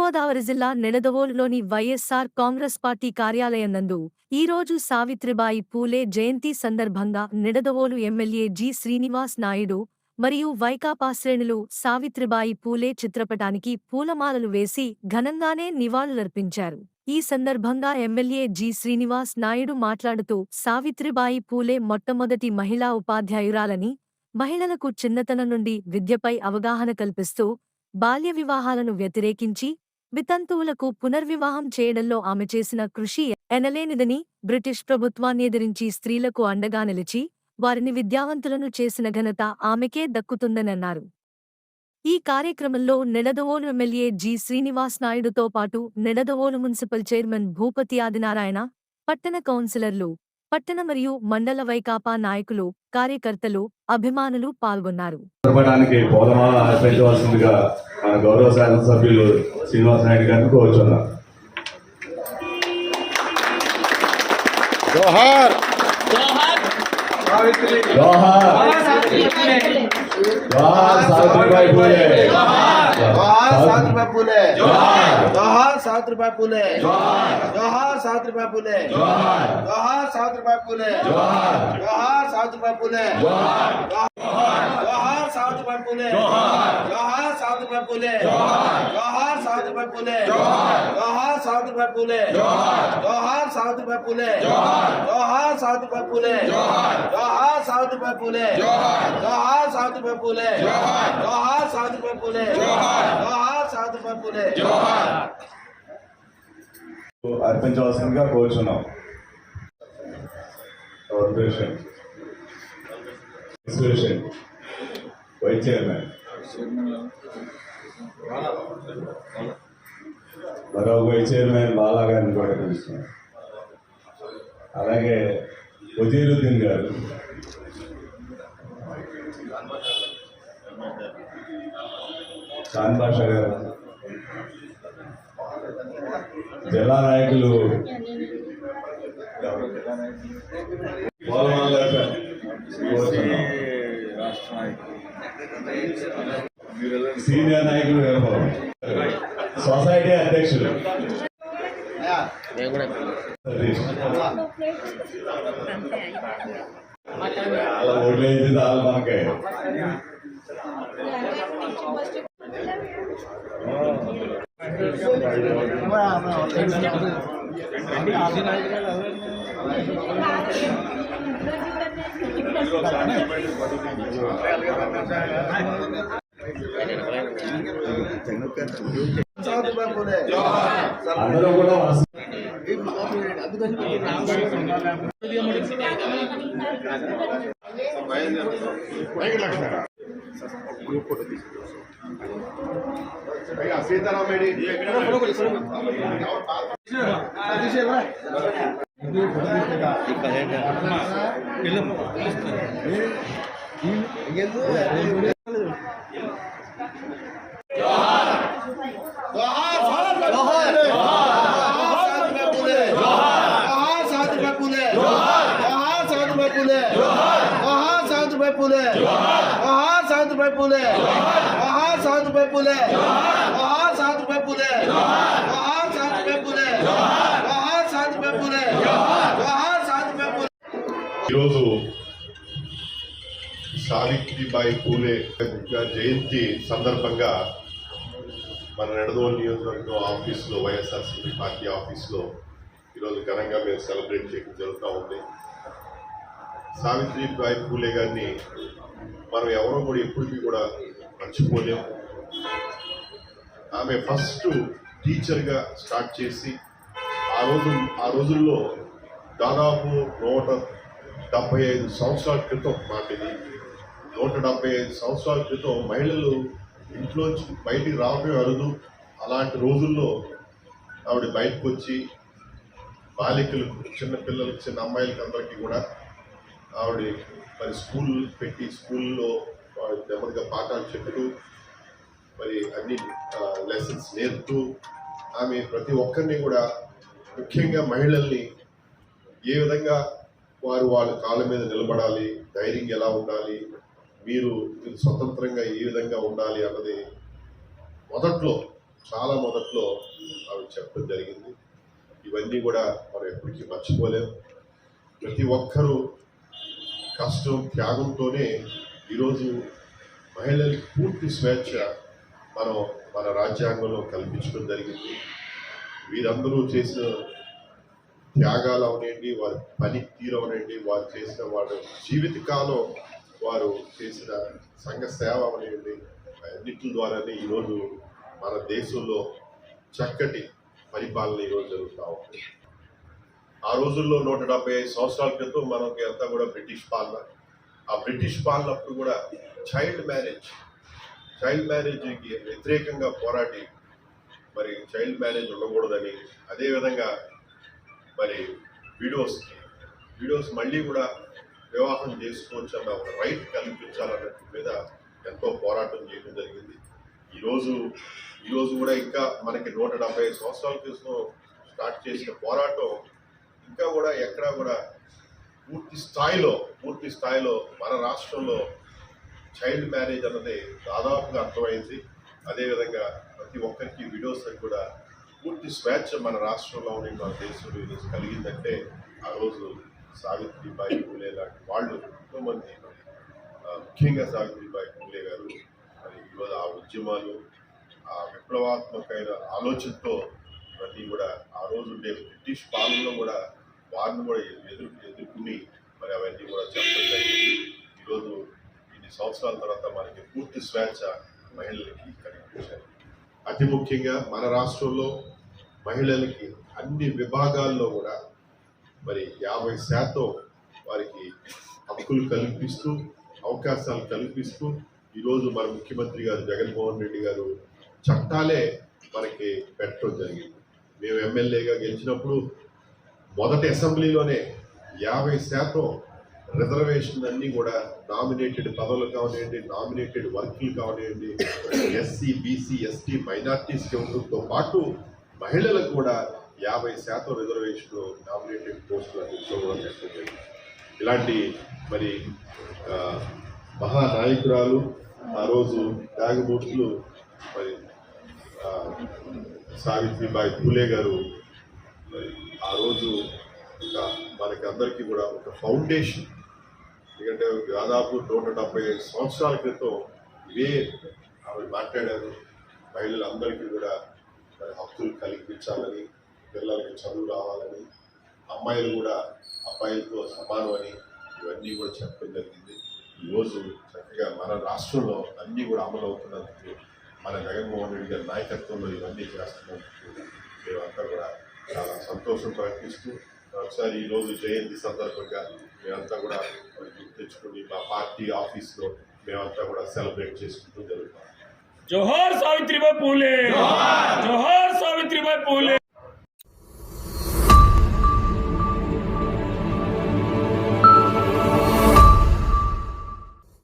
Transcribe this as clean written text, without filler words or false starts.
తూర్పుగోదావరి జిల్లా నిడదవోలులోని వైఎస్సార్ కాంగ్రెస్ పార్టీ కార్యాలయం నందు ఈరోజు సావిత్రిబాయి పూలే జయంతి సందర్భంగా నిడదవోలు ఎమ్మెల్యే జి శ్రీనివాస్ నాయుడు మరియు వైకాపా శ్రేణులు సావిత్రిబాయి పూలే చిత్రపటానికి పూలమాలలు వేసి ఘనంగానే నివాళులర్పించారు. ఈ సందర్భంగా ఎమ్మెల్యే జి శ్రీనివాస్ నాయుడు మాట్లాడుతూ సావిత్రిబాయి పూలే మొట్టమొదటి మహిళా ఉపాధ్యాయురాలని, మహిళలకు చిన్నతనం నుండి విద్యపై అవగాహన కల్పిస్తూ బాల్య వివాహాలను వ్యతిరేకించి వితంతువులకు పునర్వివాహం చేయడంలో ఆమె చేసిన కృషి ఎనలేనిదని, బ్రిటిష్ ప్రభుత్వాన్నెదిరించి స్త్రీలకు అండగా నిలిచి వారిని విద్యావంతులను చేసిన ఘనత ఆమెకే దక్కుతుందనన్నారు. ఈ కార్యక్రమంలో నిడదవోలు ఎమ్మెల్యే జి శ్రీనివాస్ నాయుడుతో పాటు నిడదవోలు మున్సిపల్ చైర్మన్ భూపతి ఆదినారాయణ, పట్టణ కౌన్సిలర్లు, పట్టణ మరియు మండల వైకాపా నాయకులు, కార్యకర్తలు, అభిమానులు పాల్గొన్నారు. మన గౌరవ శాసనసభ్యులు శ్రీనివాస్ నాయుడు గారిని కోరుచున్నాం. జోహార్ జోహార్ జోహార్ సావిత్రిబాయి పూలే, జోహార్ సావిత్రిబాయి పూలే, జోహార్ సావిత్రిబాయి పూలే, జోహార్ సావిత్రిబాయి పూలే, జోహార్ సావిత్రిబాయి పూలే, జోహార్ సావిత్రిబాయి పూలే, జోహార్ సావిత్రిబాయి పూలే, జోహార్ సావిత్రిబాయి పూలే, జోహార్ సావిత్రిబాయి పూలే, జోహార్ సావిత్రిబాయి పూలే, జోహార్ సావిత్రిబాయి పూలే, జోహార్ సావిత్రిబాయి పూలే, జోహార్ సావిత్రిబాయి పూలే, జోహార్ సావిత్రిబాయి పూలే, జోహార్ సావిత్రిబాయి పూలే, జోహార్ సావిత్రిబాయి పూలే. అర్పించవలసిందిగా కోరుచున్నాం. వైస్ చైర్మన్ మరో వైస్ చైర్మన్ బాలా గారిని కూడా పిలుస్తున్నాం. అలాగే వజీరుద్దీన్ గారు, ఖాన్ బాషా గారు, జిల్లా నాయకులు సీనియర్ నాయకులు, సొసైటీ అధ్యక్షులు అలా ఓట్లు వేసి చాలు మనకి. అందరూ కూడా సీతారామేడి పూలే, జోహార్ సావిత్రిబాయి పూలే, జోహార్ సావిత్రిబాయి పూలే, జోహార్ సావిత్రిబాయి పూలే, జోహార్ సావిత్రిబాయి పూలే, జోహార్ సావిత్రిబాయి పూలే, జోహార్ సావిత్రిబాయి పూలే. ఈరోజు సావిత్రిబాయి పూలే జయంతి సందర్భంగా మన నిడదవోలు నియోజకవర్గం ఆఫీసులో, వైఎస్ఆర్సీపీ పార్టీ ఆఫీసులో ఈరోజు ఘనంగా మేము సెలబ్రేట్ చేయడం జరుగుతూ ఉంది. సావిత్రిబాయి పూలే గారిని మనం ఎవరో కూడా ఎప్పటికీ కూడా మర్చిపోలేము. ఆమె ఫస్ట్ టీచర్గా స్టార్ట్ చేసి ఆ రోజుల్లో దాదాపు 175 సంవత్సరాల క్రితం మాట ఇది. 175 సంవత్సరాల క్రితం మహిళలు ఇంట్లోంచి బయటికి రావడమే అరుదు. అలాంటి రోజుల్లో ఆవిడ బయటకు వచ్చి బాలికలకు, చిన్న పిల్లలకు, చిన్న అమ్మాయిలకి అందరికీ కూడా ఆవిడ మరి స్కూల్ పెట్టి స్కూల్లో నెమ్మదిగా పాఠాలు చెప్తూ మరి అన్ని లెసన్స్ నేర్పుతూ ఆమె ప్రతి ఒక్కరిని కూడా, ముఖ్యంగా మహిళల్ని ఏ విధంగా వాళ్ళ కాళ్ళ మీద నిలబడాలి, ధైర్యంగా ఎలా ఉండాలి, మీరు స్వతంత్రంగా ఏ విధంగా ఉండాలి అన్నది మొదట్లో చాలా మొదట్లో ఆవిడ చెప్పడం జరిగింది. ఇవన్నీ కూడా మనం ఎప్పటికీ మర్చిపోలేము. ప్రతి ఒక్కరూ కష్టం త్యాగంతోనే ఈరోజు మహిళలకు పూర్తి స్వేచ్ఛ మనం మన రాజ్యాంగంలో కల్పించడం జరిగింది. వీరందరూ చేసిన త్యాగాలు అవనండి, వారి పని తీరు అవనండి, వారు చేసిన వారి జీవితకాలం వారు చేసిన సంఘ సేవ అవనండి, అన్నింటి ద్వారానే ఈరోజు మన దేశంలో చక్కటి పరిపాలన ఈరోజు జరుగుతూ ఉంది. ఆ రోజుల్లో 175 సంవత్సరాల క్రితం మనకి అంతా కూడా బ్రిటిష్ పాలన. ఆ బ్రిటిష్ పాలన అప్పుడు కూడా చైల్డ్ మ్యారేజ్కి వ్యతిరేకంగా పోరాడి మరి చైల్డ్ మ్యారేజ్ ఉండకూడదని, అదేవిధంగా మరి విడోస్ మళ్ళీ కూడా వివాహం చేసుకోవచ్చు అన్న ఒక రైట్ కల్పించాలన్న మీద ఎంతో పోరాటం చేయడం జరిగింది. ఈరోజు కూడా ఇంకా మనకి 175 సంవత్సరాల క్రితం స్టార్ట్ చేసిన పోరాటం ఇంకా కూడా ఎక్కడా కూడా పూర్తి స్థాయిలో మన రాష్ట్రంలో చైల్డ్ మ్యారేజ్ అన్నది దాదాపుగా అర్థమైంది. అదేవిధంగా ప్రతి ఒక్కరికి విడోస్ కూడా పూర్తి స్వేచ్ఛ మన రాష్ట్రంలో ఉండి మన దేశంలో ఈరోజు కలిగిందంటే ఆ రోజు సావిత్రిబాయి పూలే లాంటి వాళ్ళు ఎంతోమంది, ముఖ్యంగా సావిత్రిబాయి పూలే గారు మరి ఈరోజు ఆ ఉద్యమాలు, ఆ విప్లవాత్మకమైన ఆలోచనతో ఇవన్నీ కూడా ఆ రోజు ఉండే బ్రిటిష్ పాలనలో కూడా వారిని కూడా ఎదుర్కొని మరి అవన్నీ కూడా చెప్పడం జరిగింది. ఈరోజు ఇన్ని సంవత్సరాల తర్వాత మనకి పూర్తి స్వేచ్ఛ మహిళలకి కనిపించారు. అతి ముఖ్యంగా మన రాష్ట్రంలో మహిళలకి అన్ని విభాగాల్లో కూడా మరి 50% వారికి హక్కులు కల్పిస్తూ, అవకాశాలు కల్పిస్తూ ఈరోజు మన ముఖ్యమంత్రి గారు జగన్మోహన్ రెడ్డి గారు చట్టాలే మనకి పెట్టడం జరిగింది. మేము ఎమ్మెల్యేగా గెలిచినప్పుడు మొదటి అసెంబ్లీలోనే 50% రిజర్వేషన్ అన్నీ కూడా నామినేటెడ్ పదవులు కావనివ్వండి, నామినేటెడ్ వర్కులు కావనివ్వండి, ఎస్సీ బీసీ ఎస్టీ మైనార్టీస్కి ఉండడంతో పాటు మహిళలకు కూడా 50% రిజర్వేషన్ నామినేటెడ్ పోస్టులు అన్నింటిలో కూడా పెట్టడం. ఇలాంటి మరి మహానాయకురాలు ఆ రోజు త్యాగమూర్తులు మరి సావిత్రిబాయి పూలే గారు మరి ఆ రోజు మనకి అందరికీ కూడా ఒక ఫౌండేషన్. ఎందుకంటే దాదాపు 175 సంవత్సరాల క్రితం ఇవే ఆవిడ మాట్లాడారు. మహిళలందరికీ కూడా మరి హక్కులు కల్పించాలని, పిల్లలకి చదువు రావాలని, అమ్మాయిలు కూడా అబ్బాయిలతో సమానం అని ఇవన్నీ కూడా చెప్పడం జరిగింది. ఈరోజు చక్కగా మన రాష్ట్రంలో అన్నీ కూడా అమలు అవుతున్నందుకు, మన జగన్మోహన్ రెడ్డి గారి నాయకత్వంలో ఇవన్నీ చేస్తున్నందుకు మేమంతా కూడా చాలా సంతోషం ప్రకటిస్తూ ఒకసారి ఈరోజు జయంతి సందర్భంగా మేమంతా కూడా తెచ్చుకుని మా పార్టీ ఆఫీస్లో మేమంతా కూడా సెలబ్రేట్ చేసుకుంటూ జరుగుతాం. జోహార్ సావిత్రిబాయి పూలే, జోహార్ సావిత్రిబాయి పూలే.